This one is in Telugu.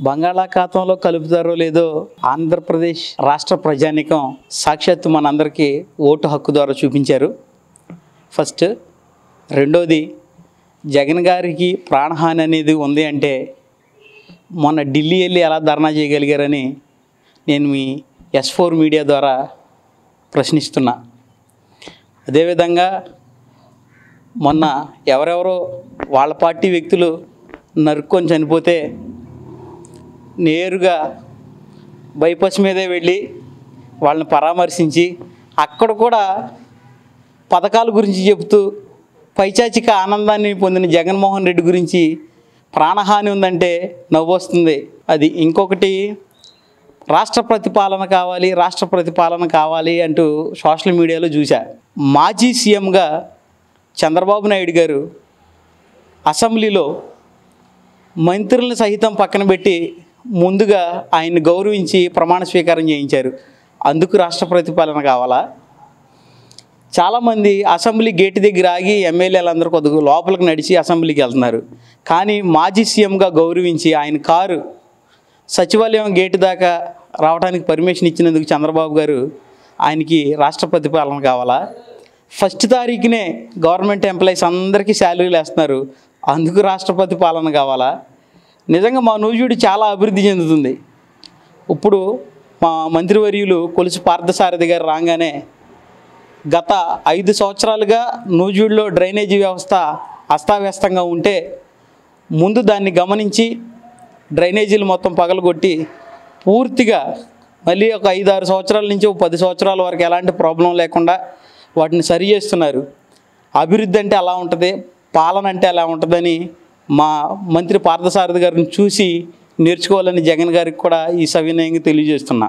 బంగాళాఖాతంలో కలుపుతారో లేదో ఆంధ్రప్రదేశ్ రాష్ట్ర ప్రజానీకం సాక్షాత్తు మనందరికీ ఓటు హక్కు ద్వారా చూపించారు. ఫస్ట్. రెండోది, జగన్ గారికి ప్రాణహాని అనేది ఉంది అంటే మొన్న ఢిల్లీ వెళ్ళి ఎలా ధర్నా చేయగలిగారని నేను మీ S4 మీడియా ద్వారా ప్రశ్నిస్తున్నా. అదేవిధంగా మొన్న ఎవరెవరో వాళ్ళ పార్టీ వ్యక్తులు నరుక్కొని చనిపోతే నేరుగా బైపాస్ మీదే వెళ్ళి వాళ్ళని పరామర్శించి అక్కడ కూడా పథకాల గురించి చెబుతూ పైచాచిక ఆనందాన్ని పొందిన జగన్మోహన్ రెడ్డి గురించి ప్రాణహాని ఉందంటే నవ్వొస్తుంది. అది ఇంకొకటి, రాష్ట్ర ప్రతిపాలన కావాలి అంటూ సోషల్ మీడియాలో చూసా. మాజీ సీఎంగా చంద్రబాబు నాయుడు గారు అసెంబ్లీలో మంత్రులను సహితం పక్కన పెట్టి ముందుగా ఆయన్ని గౌరవించి ప్రమాణ స్వీకారం చేయించారు. అందుకు రాష్ట్ర ప్రతిపాలన కావాలా? చాలామంది అసెంబ్లీ గేటు దగ్గర ఆగి ఎమ్మెల్యేలందరూ కొద్దిగా లోపలికి నడిచి అసెంబ్లీకి వెళ్తున్నారు. కానీ మాజీ సీఎంగా గౌరవించి ఆయన కారు సచివాలయం గేటు దాకా రావడానికి పర్మిషన్ ఇచ్చినందుకు చంద్రబాబు గారు ఆయనకి రాష్ట్ర ప్రతిపాలన కావాలా? ఫస్ట్ తారీఖునే గవర్నమెంట్ ఎంప్లాయీస్ అందరికీ శాలరీలు వేస్తున్నారు, అందుకు రాష్ట్ర ప్రతిపాలన కావాలా? నిజంగా మా నూజివీడు చాలా అభివృద్ధి చెందుతుంది. ఇప్పుడు మా మంత్రివర్యులు కొలుసు పార్థసారథి గారు రాగానే గత 5 సంవత్సరాలుగా నూజివీడులో డ్రైనేజీ వ్యవస్థ అస్తావ్యస్తంగా ఉంటే ముందు దాన్ని గమనించి డ్రైనేజీలు మొత్తం పగలగొట్టి పూర్తిగా మళ్ళీ ఒక 5-6 సంవత్సరాల నుంచి 10 సంవత్సరాల వరకు ఎలాంటి ప్రాబ్లం లేకుండా వాటిని సరి చేస్తున్నారు. అభివృద్ధి అంటే అలా ఉంటుంది, పాలన అంటే అలా ఉంటుందని మా మంత్రి పార్థసారథి గారిని చూసి నేర్చుకోవాలని జగన్ గారికి కూడా ఈ సవినయంగా తెలియజేస్తున్నా.